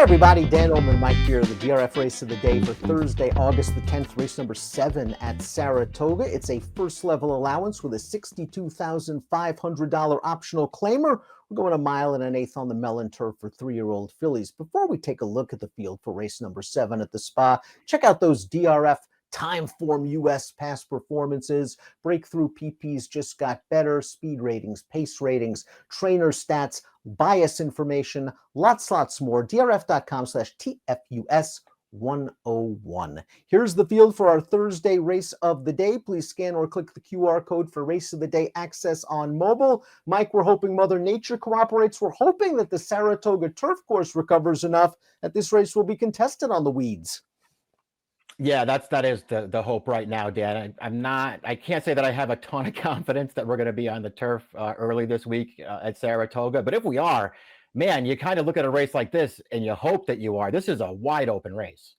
everybody, Dan Illman and Mike Beer, the DRF race of the day for Thursday, August the 10th, race number 7 at Saratoga. It's a first level allowance with a $62,500 optional claimer. We're going a mile and an eighth on the melon turf for 3-year-old fillies. Before we take a look at the field for race number 7 at the Spa, check out those DRF Time Form US past performances. Breakthrough PPs just got better. Speed ratings, pace ratings, trainer stats, bias information, lots more. DRF.com/TFUS101. Here's the field for our Thursday race of the day. Please scan or click the QR code for race of the day access on mobile. Mike, we're hoping Mother Nature cooperates. We're hoping that the Saratoga turf course recovers enough that this race will be contested on the weeds. Yeah, that is the hope right now, Dan. I can't say that I have a ton of confidence that we're going to be on the turf early this week at Saratoga. But if we are, man, you kind of look at a race like this and you hope that you are. This is a wide open race.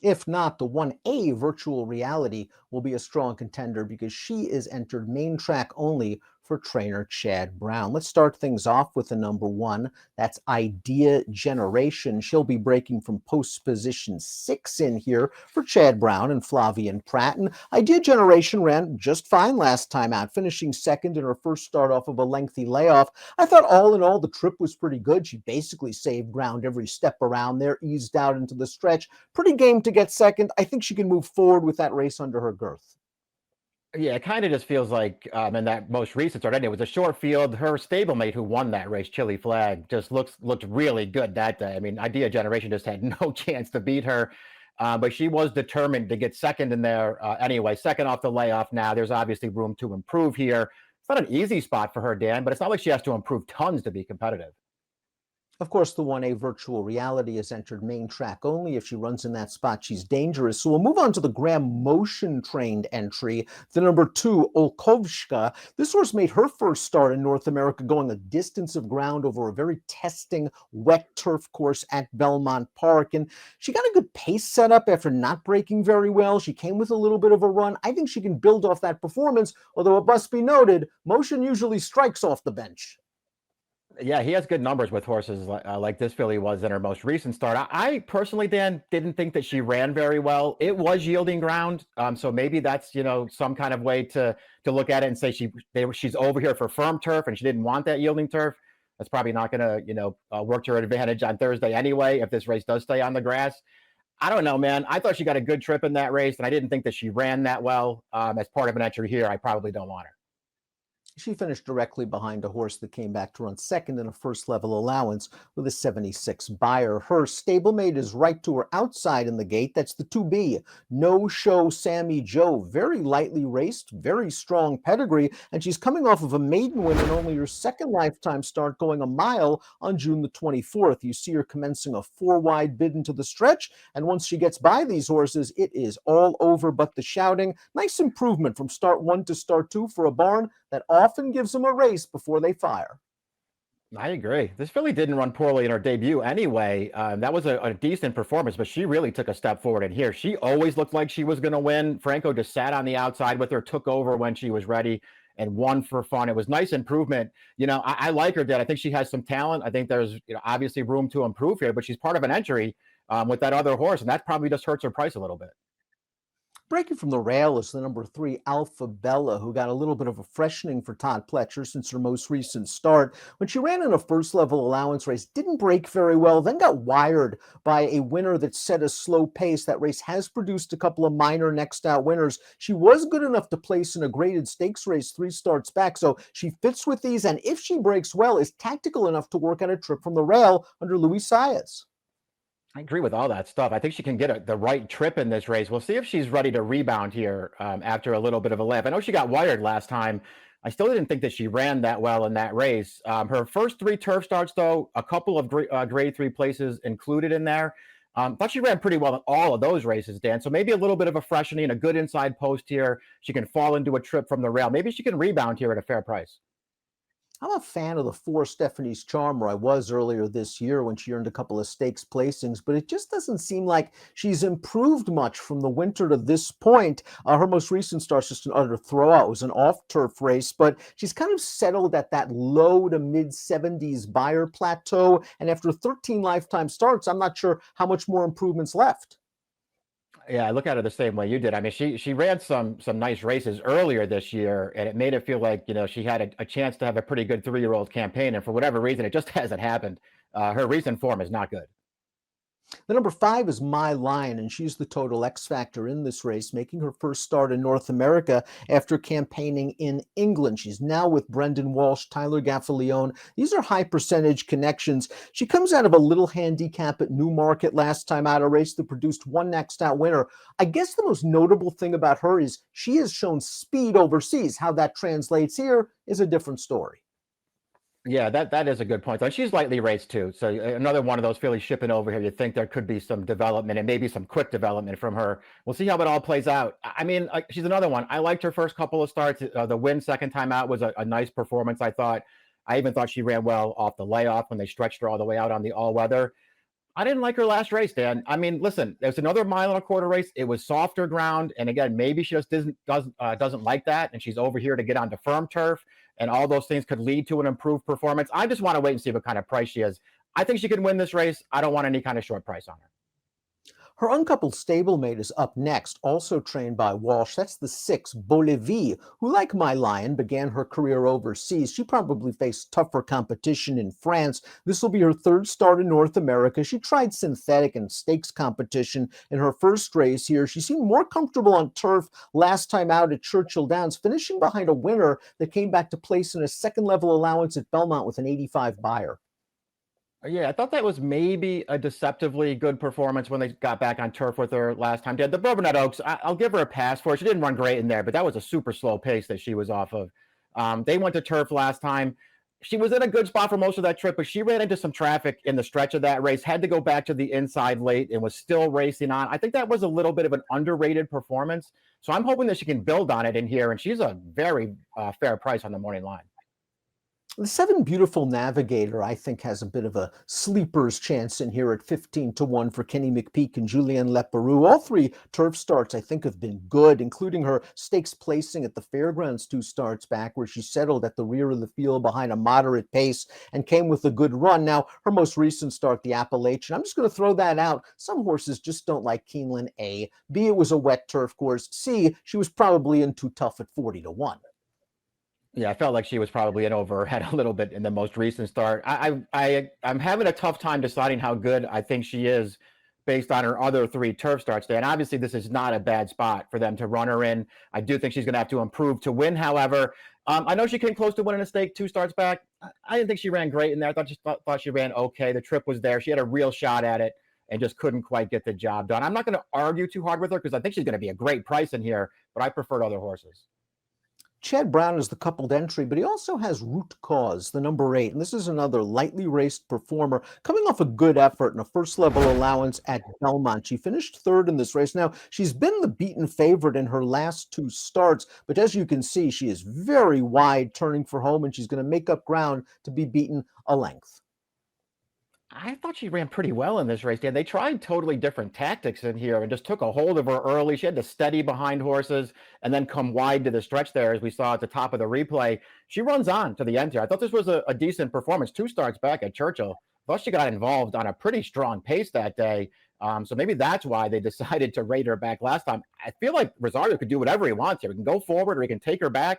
If not, the 1A virtual reality will be a strong contender because she is entered main track only for trainer Chad Brown. Let's start things off with the number 1. That's Idea Generation. She'll be breaking from post position 6 in here for Chad Brown and Flavian Pratt. And Idea Generation ran just fine last time out, finishing second in her first start off of a lengthy layoff. I thought all in all, the trip was pretty good. She basically saved ground every step around there, eased out into the stretch. Pretty game to get second. I think she can move forward with that race under her girth. Yeah, it kind of just feels like in that most recent start, and it was a short field. Her stablemate who won that race, Chili Flag, just looked really good that day. I mean, Idea Generation just had no chance to beat her, but she was determined to get second in there anyway. Second off the layoff now. There's obviously room to improve here. It's not an easy spot for her, Dan, but it's not like she has to improve tons to be competitive. Of course, the 1A virtual reality has entered main track only. If she runs in that spot, she's dangerous. So we'll move on to the Graham motion trained entry, the number 2, Okovska. This horse made her first start in North America going a distance of ground over a very testing wet turf course at Belmont Park. And she got a good pace set up after not breaking very well. She came with a little bit of a run. I think she can build off that performance, although it must be noted, motion usually strikes off the bench. Yeah, he has good numbers with horses like this filly was in her most recent start. I personally, Dan, didn't think that she ran very well. It was yielding ground, so maybe that's some kind of way to look at it and say she's over here for firm turf and she didn't want that yielding turf. That's probably not going to work to her advantage on Thursday anyway if this race does stay on the grass. I don't know, man. I thought she got a good trip in that race, and I didn't think that she ran that well. As part of an entry here, I probably don't want her. She finished directly behind a horse that came back to run second in a first level allowance with a 76 buyer. Her stablemate is right to her outside in the gate. That's the 2B. No Show Sammy Joe. Very lightly raced, very strong pedigree, and she's coming off of a maiden win in only her second lifetime start going a mile on June the 24th. You see her commencing a 4-wide bid into the stretch, and once she gets by these horses, it is all over but the shouting. Nice improvement from start 1 to start 2 for a barn that often gives them a race before they fire. I agree. This filly didn't run poorly in her debut anyway. That was a decent performance, but she really took a step forward in here. She always looked like she was going to win. Franco just sat on the outside with her, took over when she was ready, and won for fun. It was nice improvement. I like her, Dad. I think she has some talent. I think there's obviously room to improve here, but she's part of an entry with that other horse, and that probably just hurts her price a little bit. Breaking from the rail is the number 3, Alpha Bella, who got a little bit of a freshening for Todd Pletcher since her most recent start. When she ran in a first-level allowance race, didn't break very well, then got wired by a winner that set a slow pace. That race has produced a couple of minor next-out winners. She was good enough to place in a graded stakes race 3 starts back, so she fits with these, and if she breaks well, is tactical enough to work on a trip from the rail under Luis Saez. I agree with all that stuff. I think she can get the right trip in this race. We'll see if she's ready to rebound here after a little bit of a layoff. I know she got wired last time. I still didn't think that she ran that well in that race. Her first 3 turf starts, though, a couple of grade 3 places included in there. Thought she ran pretty well in all of those races, Dan. So maybe a little bit of a freshening, a good inside post here. She can fall into a trip from the rail. Maybe she can rebound here at a fair price. I'm a fan of the 4 Stephanie's Charmer. I was earlier this year when she earned a couple of stakes placings, but it just doesn't seem like she's improved much from the winter to this point. Her most recent start's just an utter throwout. It was an off-turf race, but she's kind of settled at that low to mid-70s buyer plateau. And after 13 lifetime starts, I'm not sure how much more improvement's left. Yeah, I look at it the same way you did. I mean, she ran some nice races earlier this year, and it made it feel like she had a chance to have a pretty good 3-year-old campaign, and for whatever reason, it just hasn't happened. Her recent form is not good. The number 5 is My Lion, and she's the total X factor in this race, making her first start in North America after campaigning in England. She's now with Brendan Walsh, Tyler Gaffalione. These are high percentage connections. She comes out of a little handicap at Newmarket last time out, a race that produced one next out winner. I guess the most notable thing about her is she has shown speed overseas. How that translates here is a different story. Yeah, that is a good point. Though she's lightly raced too, so another one of those fillies shipping over here. You think there could be some development and maybe some quick development from her. We'll see how it all plays out. I mean, she's another one. I liked her first couple of starts. The win second time out was a nice performance, I thought. I even thought she ran well off the layoff when they stretched her all the way out on the all weather. I didn't like her last race, Dan. I mean, listen, there's another 1.25 mile race. It was softer ground, and again, maybe she just doesn't like that, and she's over here to get onto firm turf, and all those things could lead to an improved performance. I just want to wait and see what kind of price she is. I think she can win this race. I don't want any kind of short price on her. Her uncoupled stablemate is up next, also trained by Walsh. That's the 6, Bolivi, who, like My Lion, began her career overseas. She probably faced tougher competition in France. This will be her third start in North America. She tried synthetic and stakes competition in her first race here. She seemed more comfortable on turf last time out at Churchill Downs, finishing behind a winner that came back to place in a second-level allowance at Belmont with an 85 buyer. Yeah, I thought that was maybe a deceptively good performance when they got back on turf with her last time. The Bourbonnais Oaks, I'll give her a pass for it. She didn't run great in there, but that was a super slow pace that she was off of. They went to turf last time. She was in a good spot for most of that trip, but she ran into some traffic in the stretch of that race, had to go back to the inside late and was still racing on. I think that was a little bit of an underrated performance. So I'm hoping that she can build on it in here, and she's a very fair price on the morning line. The 7 Beautiful Navigator, I think, has a bit of a sleeper's chance in here at 15-1 for Kenny McPeak and Julien Leparoux. All 3 turf starts, I think, have been good, including her stakes placing at the Fairgrounds 2 starts back, where she settled at the rear of the field behind a moderate pace and came with a good run. Now, her most recent start, the Appalachian, I'm just going to throw that out. Some horses just don't like Keeneland, A. B, it was a wet turf course. C, she was probably in too tough at 40-1. Yeah, I felt like she was probably in over her head a little bit in the most recent start. I'm having a tough time deciding how good I think she is based on her other 3 turf starts there. And obviously, this is not a bad spot for them to run her in. I do think she's going to have to improve to win. However, I know she came close to winning a stake 2 starts back. I didn't think she ran great in there. I thought she ran okay. The trip was there. She had a real shot at it and just couldn't quite get the job done. I'm not going to argue too hard with her because I think she's going to be a great price in here, but I preferred other horses. Chad Brown is the coupled entry, but he also has Root Cause, the number 8. And this is another lightly raced performer coming off a good effort and a first-level allowance at Belmont. She finished 3rd in this race. Now, she's been the beaten favorite in her last 2 starts, but as you can see, she is very wide turning for home, and she's going to make up ground to be beaten a length. I thought she ran pretty well in this race, Dan. They tried totally different tactics in here and just took a hold of her early. She had to steady behind horses and then come wide to the stretch there, as we saw at the top of the replay. She runs on to the end here. I thought this was a decent performance. 2 starts back at Churchill. Thought she got involved on a pretty strong pace that day. So maybe that's why they decided to rate her back last time. I feel like Rosario could do whatever he wants here. He can go forward or he can take her back.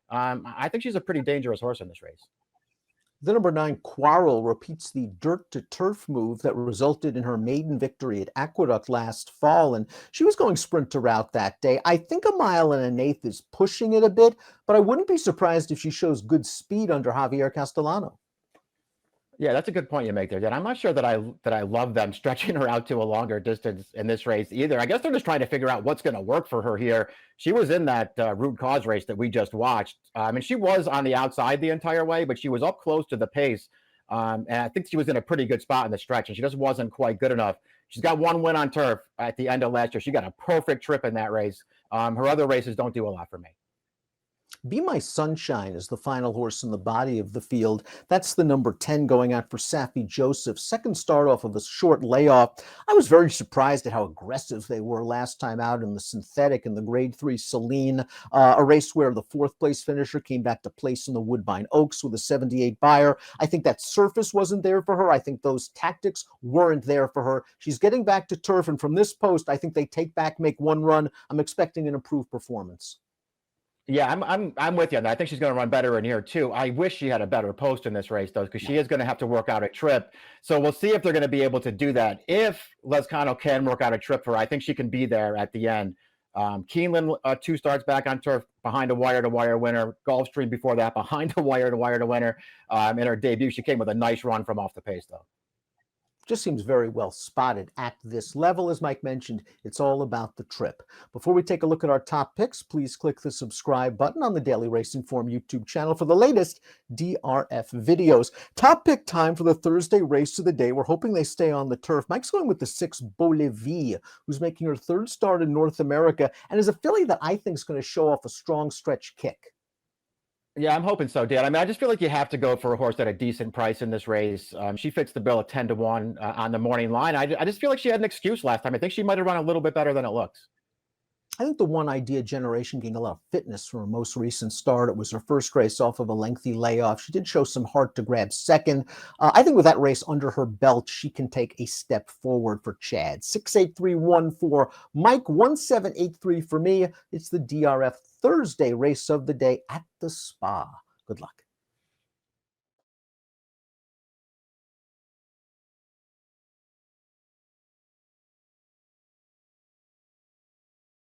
I think she's a pretty dangerous horse in this race. The number 9, Quarrel, repeats the dirt-to-turf move that resulted in her maiden victory at Aqueduct last fall, and she was going sprint to route that day. I think 1.125 miles is pushing it a bit, but I wouldn't be surprised if she shows good speed under Javier Castellano. Yeah, that's a good point you make there, Dan. I'm not sure that I love them stretching her out to a longer distance in this race either. I guess they're just trying to figure out what's going to work for her here. She was in that Root Cause race that we just watched. And she was on the outside the entire way, but she was up close to the pace. And I think she was in a pretty good spot in the stretch, and she just wasn't quite good enough. She's got 1 win on turf at the end of last year. She got a perfect trip in that race. Her other races don't do a lot for me. Be My Sunshine is the final horse in the body of the field. That's the number 10 going out for Sammy Joe. Second start off of a short layoff. I was very surprised at how aggressive they were last time out in the synthetic and the grade 3 Celine, a race where the fourth place finisher came back to place in the Woodbine Oaks with a 78 buyer. I think that surface wasn't there for her. I think those tactics weren't there for her. She's getting back to turf, and from this post, I think they take back, make one run. I'm expecting an improved performance. Yeah, I'm with you on that. I think she's going to run better in here too. I wish she had a better post in this race though, because she is going to have to work out a trip. So we'll see if they're going to be able to do that. If Lezcano can work out a trip for her, I think she can be there at the end. Keeneland, 2 starts back on turf behind a wire-to-wire winner. Gulfstream before that behind a wire-to-wire winner. In her debut, she came with a nice run from off the pace though. Just seems very well spotted at this level. As Mike mentioned, it's all about the trip. Before we take a look at our top picks, please click the subscribe button on the Daily Racing Form YouTube channel for the latest DRF videos. Top pick time for the Thursday race of the day. We're hoping they stay on the turf. Mike's going with the 6 Bolivi, who's making her 3rd start in North America and is a filly that I think is going to show off a strong stretch kick. Yeah, I'm hoping so, Dan. I mean, I just feel like you have to go for a horse at a decent price in this race. She fits the bill at 10-1 on the morning line. I just feel like she had an excuse last time. I think she might have run a little bit better than it looks. I think the One Idea Generation gained a lot of fitness from her most recent start. It was her first race off of a lengthy layoff. She did show some heart to grab second. I think with that race under her belt, she can take a step forward for Chad. 68314 Mike, 1783 for me. It's the DRF Thursday race of the day at the Spa. Good luck.